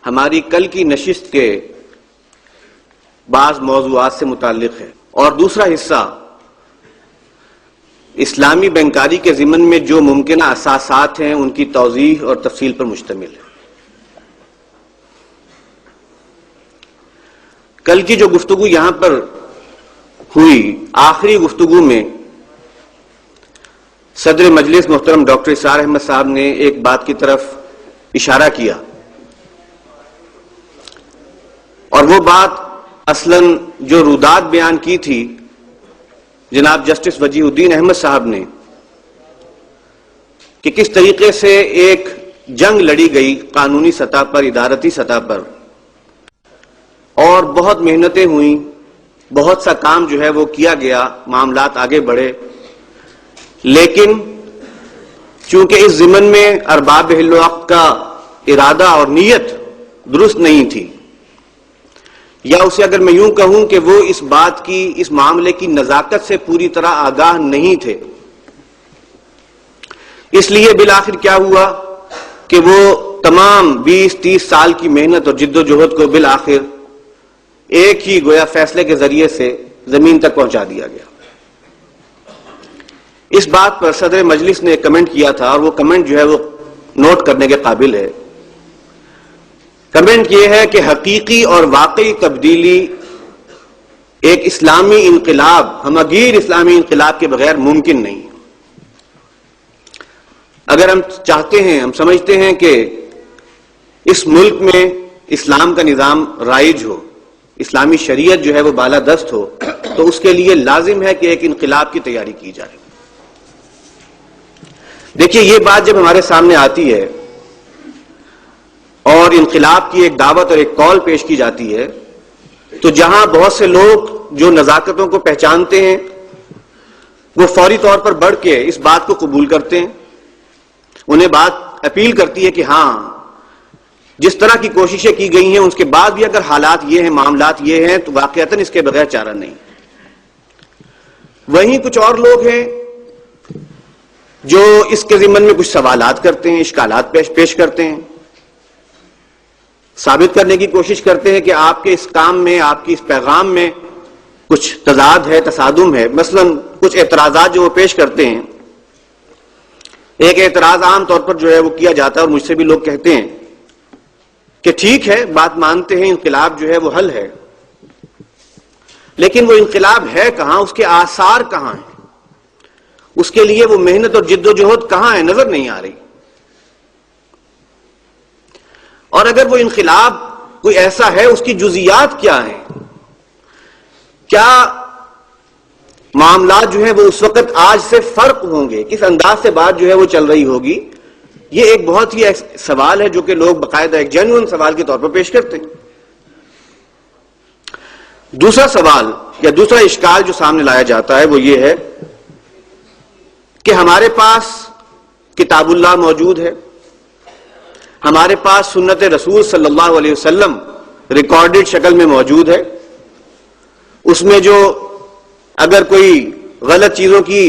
ہماری کل کی نشست کے بعض موضوعات سے متعلق ہے، اور دوسرا حصہ اسلامی بینکاری کے ضمن میں جو ممکنہ اساسات ہیں ان کی توضیح اور تفصیل پر مشتمل ہے۔ کل کی جو گفتگو یہاں پر ہوئی، آخری گفتگو میں صدر مجلس محترم ڈاکٹر اسرار احمد صاحب نے ایک بات کی طرف اشارہ کیا، اور وہ بات اصلاً جو رودات بیان کی تھی جناب جسٹس وجیہ الدین احمد صاحب نے، کہ کس طریقے سے ایک جنگ لڑی گئی قانونی سطح پر، ادارتی سطح پر، اور بہت محنتیں ہوئیں، بہت سا کام جو ہے وہ کیا گیا، معاملات آگے بڑھے، لیکن چونکہ اس ضمن میں ارباب حل وقت کا ارادہ اور نیت درست نہیں تھی، یا اسے اگر میں یوں کہوں کہ وہ اس بات کی، اس معاملے کی نزاکت سے پوری طرح آگاہ نہیں تھے، اس لیے بالآخر کیا ہوا کہ وہ تمام 20-30 سال کی محنت اور جد و جہد کو بالآخر ایک ہی گویا فیصلے کے ذریعے سے زمین تک پہنچا دیا گیا۔ اس بات پر صدر مجلس نے ایک کمنٹ کیا تھا، اور وہ کمنٹ جو ہے وہ نوٹ کرنے کے قابل ہے۔ کمنٹ یہ ہے کہ حقیقی اور واقعی تبدیلی ایک اسلامی انقلاب، ہمگیر اسلامی انقلاب کے بغیر ممکن نہیں۔ اگر ہم چاہتے ہیں، ہم سمجھتے ہیں کہ اس ملک میں اسلام کا نظام رائج ہو، اسلامی شریعت جو ہے وہ بالادست ہو، تو اس کے لیے لازم ہے کہ ایک انقلاب کی تیاری کی جائے۔ دیکھیے، یہ بات جب ہمارے سامنے آتی ہے اور انقلاب کی ایک دعوت اور ایک کال پیش کی جاتی ہے، تو جہاں بہت سے لوگ جو نزاکتوں کو پہچانتے ہیں وہ فوری طور پر بڑھ کے اس بات کو قبول کرتے ہیں، انہیں بات اپیل کرتی ہے کہ ہاں جس طرح کی کوششیں کی گئی ہیں اس کے بعد بھی اگر حالات یہ ہیں، معاملات یہ ہیں، تو واقعتاً اس کے بغیر چارہ نہیں۔ وہیں کچھ اور لوگ ہیں جو اس کے ضمن میں کچھ سوالات کرتے ہیں، اشکالات پیش کرتے ہیں، ثابت کرنے کی کوشش کرتے ہیں کہ آپ کے اس کام میں، آپ کی اس پیغام میں کچھ تضاد ہے، تصادم ہے۔ مثلا کچھ اعتراضات جو وہ پیش کرتے ہیں، ایک اعتراض عام طور پر جو ہے وہ کیا جاتا ہے، اور مجھ سے بھی لوگ کہتے ہیں کہ ٹھیک ہے، بات مانتے ہیں، انقلاب جو ہے وہ حل ہے، لیکن وہ انقلاب ہے کہاں، اس کے آثار کہاں ہیں، اس کے لیے وہ محنت اور جد و جہد کہاں ہے، نظر نہیں آ رہی۔ اور اگر وہ انقلاب کوئی ایسا ہے، اس کی جزیات کیا ہیں، کیا معاملات جو ہیں وہ اس وقت آج سے فرق ہوں گے، کس انداز سے بات جو ہے وہ چل رہی ہوگی، یہ ایک بہت ہی سوال ہے جو کہ لوگ باقاعدہ ایک جینوئن سوال کے طور پر پیش کرتے ہیں۔ دوسرا سوال یا دوسرا اشکال جو سامنے لایا جاتا ہے وہ یہ ہے کہ ہمارے پاس کتاب اللہ موجود ہے، ہمارے پاس سنت رسول صلی اللہ علیہ وسلم ریکارڈڈ شکل میں موجود ہے، اس میں جو اگر کوئی غلط چیزوں کی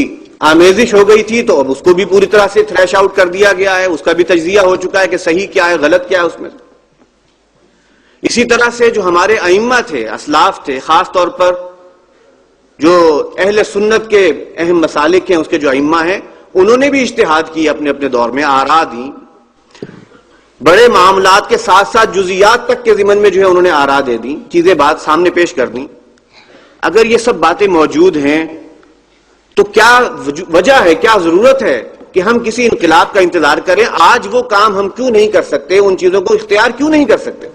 آمیزش ہو گئی تھی تو اب اس کو بھی پوری طرح سے تھریش آؤٹ کر دیا گیا ہے، اس کا بھی تجزیہ ہو چکا ہے کہ صحیح کیا ہے، غلط کیا ہے اس میں۔ اسی طرح سے جو ہمارے ائمہ تھے، اسلاف تھے، خاص طور پر جو اہل سنت کے اہم مسالک ہیں، اس کے جو ائمہ ہیں، انہوں نے بھی اجتہاد کی اپنے اپنے دور میں، آراء دی، بڑے معاملات کے ساتھ ساتھ جزیات تک کے ضمن میں جو ہے انہوں نے آراء دے دی، چیزیں بات سامنے پیش کر دی۔ اگر یہ سب باتیں موجود ہیں تو کیا وجہ ہے، کیا ضرورت ہے کہ ہم کسی انقلاب کا انتظار کریں؟ آج وہ کام ہم کیوں نہیں کر سکتے، ان چیزوں کو اختیار کیوں نہیں کر سکتے؟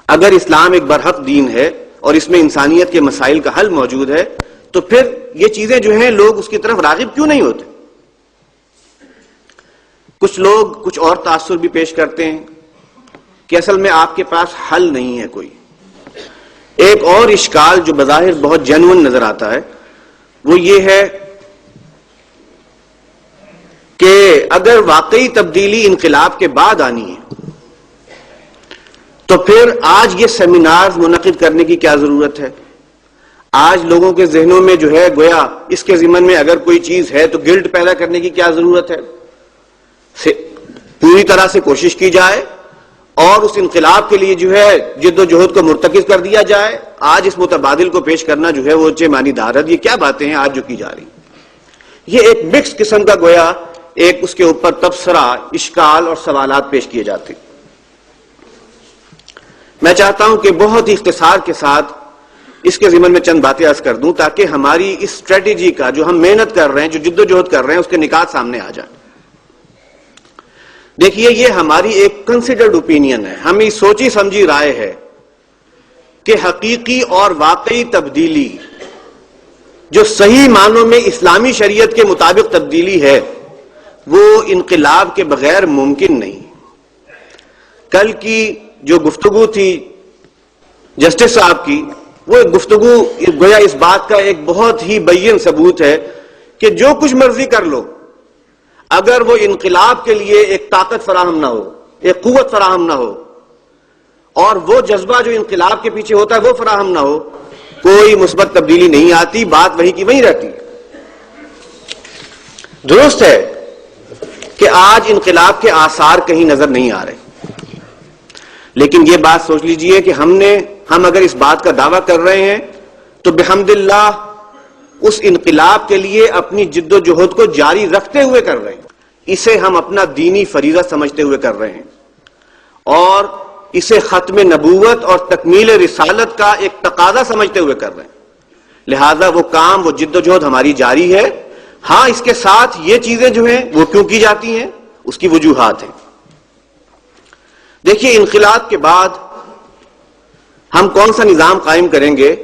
اگر اسلام ایک برحق دین ہے اور اس میں انسانیت کے مسائل کا حل موجود ہے، تو پھر یہ چیزیں جو ہیں لوگ اس کی طرف راغب کیوں نہیں ہوتے؟ کچھ لوگ کچھ اور تاثر بھی پیش کرتے ہیں کہ اصل میں آپ کے پاس حل نہیں ہے کوئی۔ ایک اور اشکال جو بظاہر بہت جینوئن نظر آتا ہے وہ یہ ہے کہ اگر واقعی تبدیلی انقلاب کے بعد آنی ہے تو پھر آج یہ سیمینار منعقد کرنے کی کیا ضرورت ہے؟ آج لوگوں کے ذہنوں میں جو ہے گویا اس کے ضمن میں اگر کوئی چیز ہے تو گلٹ پیدا کرنے کی کیا ضرورت ہے؟ پوری طرح سے کوشش کی جائے اور اس انقلاب کے لیے جو ہے جد و جہد کو مرتکز کر دیا جائے. آج اس متبادل کو پیش کرنا جو ہے وہ مانی دارد، یہ کیا باتیں ہیں آج جو کی جا رہی. یہ ایک مکس قسم کا گویا ایک اس کے اوپر تبصرہ، اشکال اور سوالات پیش کیے جاتے. میں چاہتا ہوں کہ بہت ہی اختصار کے ساتھ اس کے ضمن میں چند باتیں عرض کر دوں تاکہ ہماری اس اسٹریٹجی کا جو ہم محنت کر رہے ہیں، جو جد و جہد کر رہے ہیں، اس کے نکات سامنے آ جائیں. دیکھیے، یہ ہماری ایک کنسیڈرڈ اوپینین ہے، ہمیں سوچی سمجھی رائے ہے کہ حقیقی اور واقعی تبدیلی جو صحیح معنوں میں اسلامی شریعت کے مطابق تبدیلی ہے وہ انقلاب کے بغیر ممکن نہیں. کل کی جو گفتگو تھی جسٹس صاحب کی، وہ ایک گفتگو گویا اس بات کا ایک بہت ہی بین ثبوت ہے کہ جو کچھ مرضی کر لو، اگر وہ انقلاب کے لیے ایک طاقت فراہم نہ ہو، ایک قوت فراہم نہ ہو، اور وہ جذبہ جو انقلاب کے پیچھے ہوتا ہے وہ فراہم نہ ہو، کوئی مثبت تبدیلی نہیں آتی، بات وہی کی وہیں رہتی ہے. درست ہے کہ آج انقلاب کے آثار کہیں نظر نہیں آ رہے، لیکن یہ بات سوچ لیجئے کہ ہم اگر اس بات کا دعویٰ کر رہے ہیں تو بحمد اللہ اس انقلاب کے لیے اپنی جد و جہد کو جاری رکھتے ہوئے کر رہے ہیں. اسے ہم اپنا دینی فریضہ سمجھتے ہوئے کر رہے ہیں، اور اسے ختم نبوت اور تکمیل رسالت کا ایک تقاضا سمجھتے ہوئے کر رہے ہیں. لہذا وہ کام، وہ جد و جہد ہماری جاری ہے. ہاں، اس کے ساتھ یہ چیزیں جو ہیں وہ کیوں کی جاتی ہیں، اس کی وجوہات ہیں. دیکھیے، انقلاب کے بعد ہم کون سا نظام قائم کریں گے،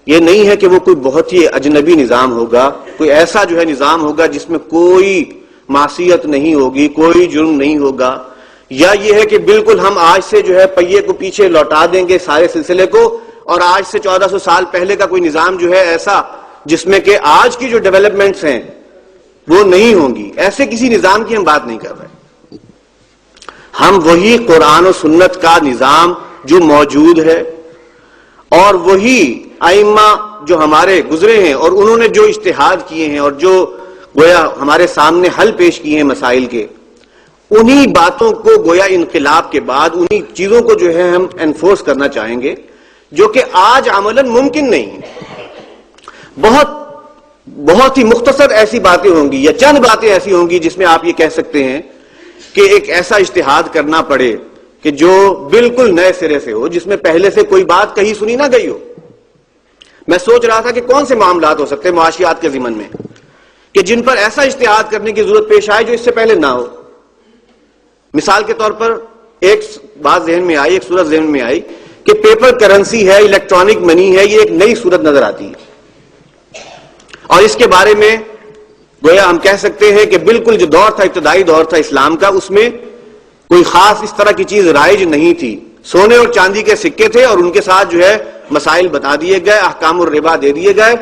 یہ نہیں ہے کہ وہ کوئی بہت ہی اجنبی نظام ہوگا، کوئی ایسا جو ہے نظام ہوگا جس میں کوئی معصیت نہیں ہوگی، کوئی جرم نہیں ہوگا، یا یہ ہے کہ بالکل ہم آج سے جو ہے پہیے کو پیچھے لوٹا دیں گے سارے سلسلے کو، اور آج سے 1400 سال پہلے کا کوئی نظام جو ہے ایسا جس میں کہ آج کی جو ڈیولپمنٹس ہیں وہ نہیں ہوں گی. ایسے کسی نظام کی ہم بات نہیں کر رہے. ہم وہی قرآن و سنت کا نظام جو موجود ہے، اور وہی ائمہ جو ہمارے گزرے ہیں اور انہوں نے جو اجتہاد کیے ہیں اور جو گویا ہمارے سامنے حل پیش کیے ہیں مسائل کے، انہی باتوں کو گویا انقلاب کے بعد انہی چیزوں کو جو ہے ہم انفورس کرنا چاہیں گے، جو کہ آج عملاً ممکن نہیں ہے. بہت ہی مختصر ایسی باتیں ہوں گی یا چند باتیں ایسی ہوں گی جس میں آپ یہ کہہ سکتے ہیں کہ ایک ایسا اجتہاد کرنا پڑے کہ جو بالکل نئے سرے سے ہو، جس میں پہلے سے کوئی بات کہیں سنی نہ گئی ہو. میں سوچ رہا تھا کہ کون سے معاملات ہو سکتے ہیں معاشیات کے ضمن میں کہ جن پر ایسا اجتہاد کرنے کی ضرورت پیش آئے جو اس سے پہلے نہ ہو. مثال کے طور پر ایک بات ذہن میں آئی، ایک صورت ذہن میں آئی کہ پیپر کرنسی ہے، الیکٹرانک منی ہے، یہ ایک نئی صورت نظر آتی ہے، اور اس کے بارے میں گویا ہم کہہ سکتے ہیں کہ بالکل جو دور تھا، ابتدائی دور تھا اسلام کا، اس میں کوئی خاص اس طرح کی چیز رائج نہیں تھی. سونے اور چاندی کے سکے تھے اور ان کے ساتھ جو ہے مسائل بتا دیے گئے، احکام الربا دے دیے گئے.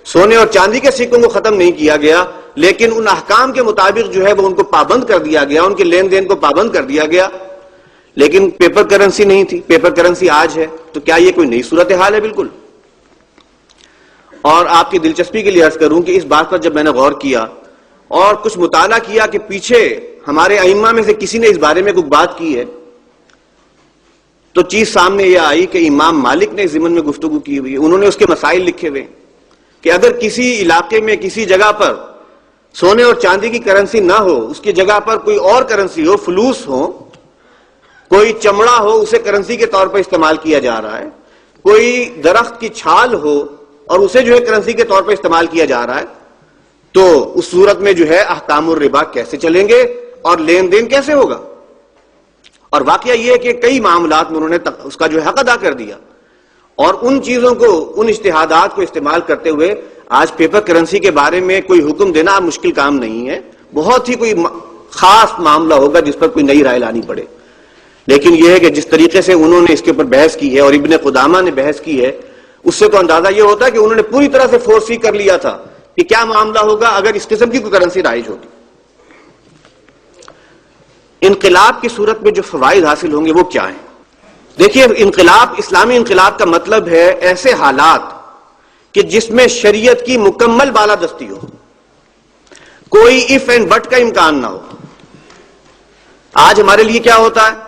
سونے اور چاندی کے سکوں کو ختم نہیں کیا گیا، لیکن ان احکام کے مطابق جو ہے وہ ان کو پابند کر دیا گیا، ان کے لین دین کو پابند کر دیا گیا. لیکن پیپر کرنسی نہیں تھی. پیپر کرنسی آج ہے. تو کیا یہ کوئی نئی صورتحال ہے؟ بالکل. اور آپ کی دلچسپی کے لیے عرض کروں کہ اس بات پر جب میں نے غور کیا اور کچھ مطالعہ کیا کہ پیچھے ہمارے ائمہ میں سے کسی نے اس بارے میں کوئی بات کی ہے، تو چیز سامنے یہ آئی کہ امام مالک نے اس ضمن میں گفتگو کی ہوئی ہے. انہوں نے اس کے مسائل لکھے ہوئے کہ اگر کسی علاقے میں کسی جگہ پر سونے اور چاندی کی کرنسی نہ ہو، اس کی جگہ پر کوئی اور کرنسی ہو، فلوس ہو، کوئی چمڑا ہو، اسے کرنسی کے طور پر استعمال کیا جا رہا ہے، کوئی درخت کی چھال ہو اور اسے جو ہے کرنسی کے طور پر استعمال کیا جا رہا ہے، تو اس صورت میں جو ہے احکام الربا کیسے چلیں گے اور لین دین کیسے ہوگا؟ اور واقعہ یہ ہے کہ کئی معاملات میں انہوں نے اس کا جو ہے حق ادا کر دیا، اور ان چیزوں کو، ان اجتہادات کو استعمال کرتے ہوئے آج پیپر کرنسی کے بارے میں کوئی حکم دینا مشکل کام نہیں ہے. بہت ہی کوئی خاص معاملہ ہوگا جس پر کوئی نئی رائے لانی پڑے. لیکن یہ ہے کہ جس طریقے سے انہوں نے اس کے اوپر بحث کی ہے اور ابن قدامہ نے بحث کی ہے، اس سے تو اندازہ یہ ہوتا ہے کہ انہوں نے پوری طرح سے فورسی کر لیا تھا کہ کیا معاملہ ہوگا اگر اس قسم کی کوئی کرنسی رائج ہوگی. انقلاب کی صورت میں جو فوائد حاصل ہوں گے وہ کیا ہیں؟ دیکھیے، انقلاب، اسلامی انقلاب کا مطلب ہے ایسے حالات کہ جس میں شریعت کی مکمل بالادستی ہو، کوئی اف اینڈ بٹ کا امکان نہ ہو. آج ہمارے لیے کیا ہوتا ہے